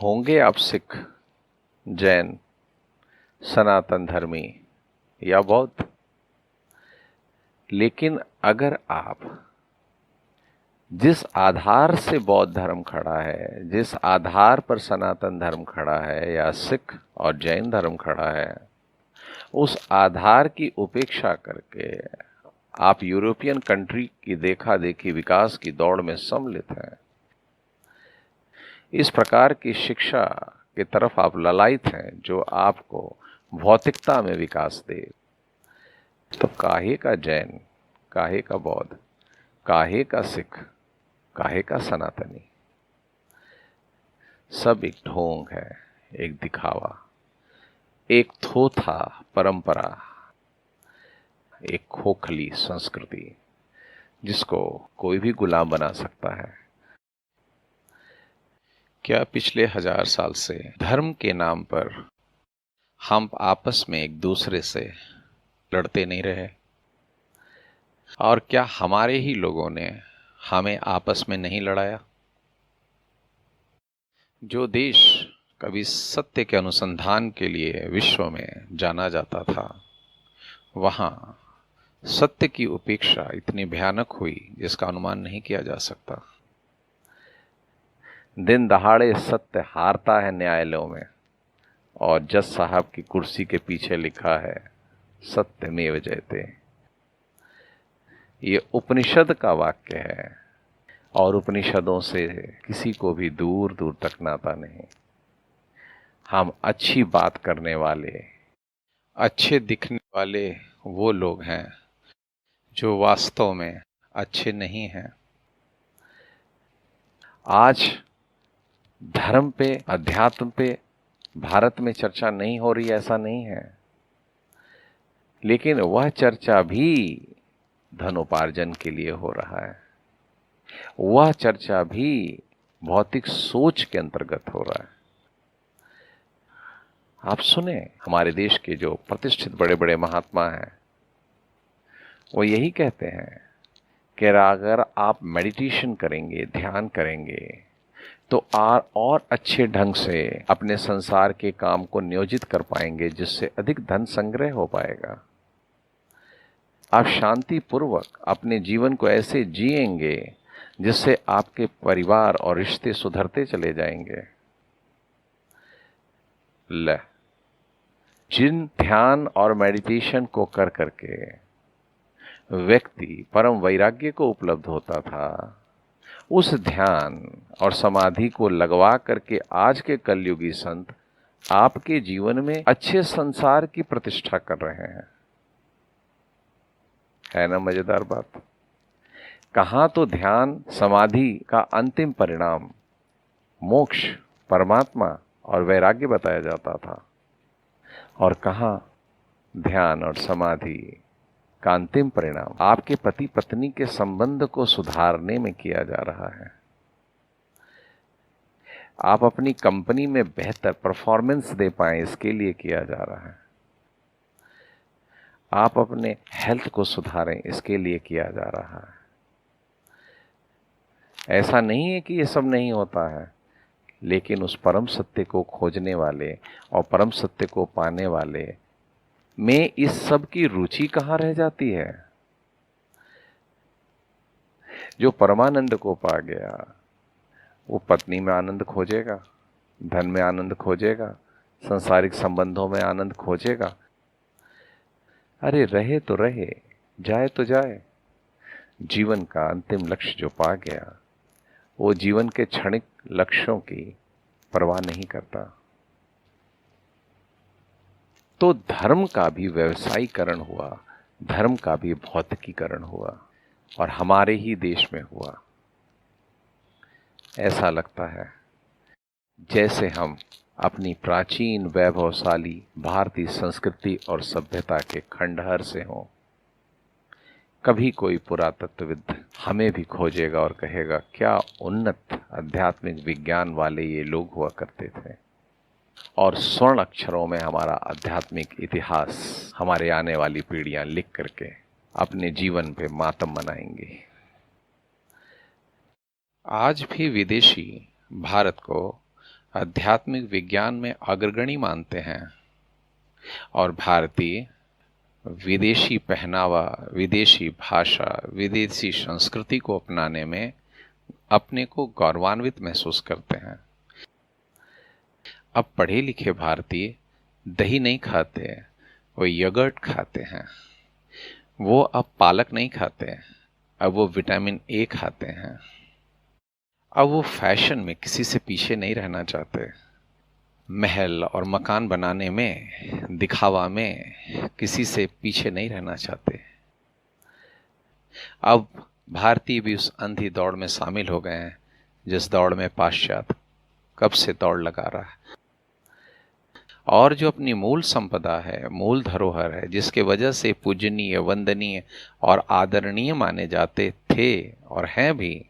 होंगे आप सिख, जैन, सनातन धर्मी या बौद्ध, लेकिन अगर आप जिस आधार से बौद्ध धर्म खड़ा है, जिस आधार पर सनातन धर्म खड़ा है या सिख और जैन धर्म खड़ा है, उस आधार की उपेक्षा करके आप यूरोपियन कंट्री की देखा देखी विकास की दौड़ में सम्मिलित हैं, इस प्रकार की शिक्षा की तरफ आप ललायित हैं जो आपको भौतिकता में विकास दे, तो काहे का जैन, काहे का बौद्ध, काहे का सिख, काहे का सनातनी। सब एक ढोंग है, एक दिखावा, एक थोथा परंपरा, एक खोखली संस्कृति जिसको कोई भी गुलाम बना सकता है। क्या पिछले 1000 साल से धर्म के नाम पर हम आपस में एक दूसरे से लड़ते नहीं रहे? और क्या हमारे ही लोगों ने हमें आपस में नहीं लड़ाया? जो देश कभी सत्य के अनुसंधान के लिए विश्व में जाना जाता था, वहां सत्य की उपेक्षा इतनी भयानक हुई जिसका अनुमान नहीं किया जा सकता। दिन दहाड़े सत्य हारता है न्यायालयों में, और जज साहब की कुर्सी के पीछे लिखा है सत्यमेव जयते। ये उपनिषद का वाक्य है, और उपनिषदों से किसी को भी दूर दूर तक नाता नहीं। हम अच्छी बात करने वाले, अच्छे दिखने वाले वो लोग हैं जो वास्तव में अच्छे नहीं हैं। आज धर्म पे, अध्यात्म पे भारत में चर्चा नहीं हो रही, ऐसा नहीं है, लेकिन वह चर्चा भी धनोपार्जन के लिए हो रहा है। वह चर्चा भी भौतिक सोच के अंतर्गत हो रहा है। आप सुने, हमारे देश के जो प्रतिष्ठित बड़े बड़े महात्मा हैं, वो यही कहते हैं कि अगर आप मेडिटेशन करेंगे, ध्यान करेंगे, तो और अच्छे ढंग से अपने संसार के काम को नियोजित कर पाएंगे, जिससे अधिक धन संग्रह हो पाएगा। आप शांति पूर्वक अपने जीवन को ऐसे जिएंगे जिससे आपके परिवार और रिश्ते सुधरते चले जाएंगे। जिन ध्यान और मेडिटेशन को कर करके व्यक्ति परम वैराग्य को उपलब्ध होता था, उस ध्यान और समाधि को लगवा करके आज के कलयुगी संत आपके जीवन में अच्छे संसार की प्रतिष्ठा कर रहे हैं। है ना मजेदार बात? कहाँ तो ध्यान समाधि का अंतिम परिणाम मोक्ष, परमात्मा और वैराग्य बताया जाता था, और कहाँ ध्यान और समाधि का अंतिम परिणाम आपके पति पत्नी के संबंध को सुधारने में किया जा रहा है। आप अपनी कंपनी में बेहतर परफॉर्मेंस दे पाएं, इसके लिए किया जा रहा है। आप अपने हेल्थ को सुधारें, इसके लिए किया जा रहा है। ऐसा नहीं है कि ये सब नहीं होता है, लेकिन उस परम सत्य को खोजने वाले और परम सत्य को पाने वाले में इस सब की रुचि कहाँ रह जाती है? जो परमानंद को पा गया वो पत्नी में आनंद खोजेगा, धन में आनंद खोजेगा, सांसारिक संबंधों में आनंद खोजेगा। अरे रहे तो रहे, जाए तो जाए। जीवन का अंतिम लक्ष्य जो पा गया, वो जीवन के क्षणिक लक्ष्यों की परवाह नहीं करता। तो धर्म का भी व्यवसायीकरण हुआ, धर्म का भी भौतिकीकरण हुआ, और हमारे ही देश में हुआ। ऐसा लगता है जैसे हम अपनी प्राचीन वैभवशाली भारतीय संस्कृति और सभ्यता के खंडहर से हों। कभी कोई पुरातत्वविद हमें भी खोजेगा और कहेगा, क्या उन्नत आध्यात्मिक विज्ञान वाले ये लोग हुआ करते थे, और स्वर्ण अक्षरों में हमारा आध्यात्मिक इतिहास हमारे आने वाली पीढ़ियां लिख करके अपने जीवन पे मातम मनाएंगे। आज भी विदेशी भारत को आध्यात्मिक विज्ञान में अग्रगणी मानते हैं और भारतीय विदेशी पहनावा, विदेशी भाषा, विदेशी संस्कृति को अपनाने में अपने को गौरवान्वित महसूस करते हैं। अब पढ़े लिखे भारतीय दही नहीं खाते, वो यगर्ट खाते हैं। वो अब पालक नहीं खाते, अब वो विटामिन ए खाते हैं। अब वो फैशन में किसी से पीछे नहीं रहना चाहते। महल और मकान बनाने में, दिखावा में किसी से पीछे नहीं रहना चाहते। अब भारतीय भी उस अंधी दौड़ में शामिल हो गए हैं जिस दौड़ में पाश्चात्य कब से दौड़ लगा रहा है। और जो अपनी मूल संपदा है, मूल धरोहर है, जिसके वजह से पूजनीय, वंदनीय और आदरणीय माने जाते थे और हैं भी,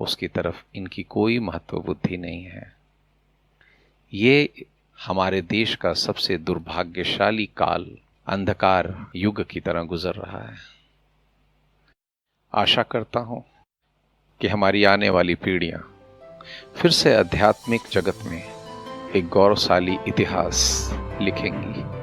उसकी तरफ इनकी कोई महत्व बुद्धि नहीं है। ये हमारे देश का सबसे दुर्भाग्यशाली काल अंधकार युग की तरह गुजर रहा है। आशा करता हूं कि हमारी आने वाली पीढ़ियां फिर से आध्यात्मिक जगत में एक गौरवशाली इतिहास लिखेंगी।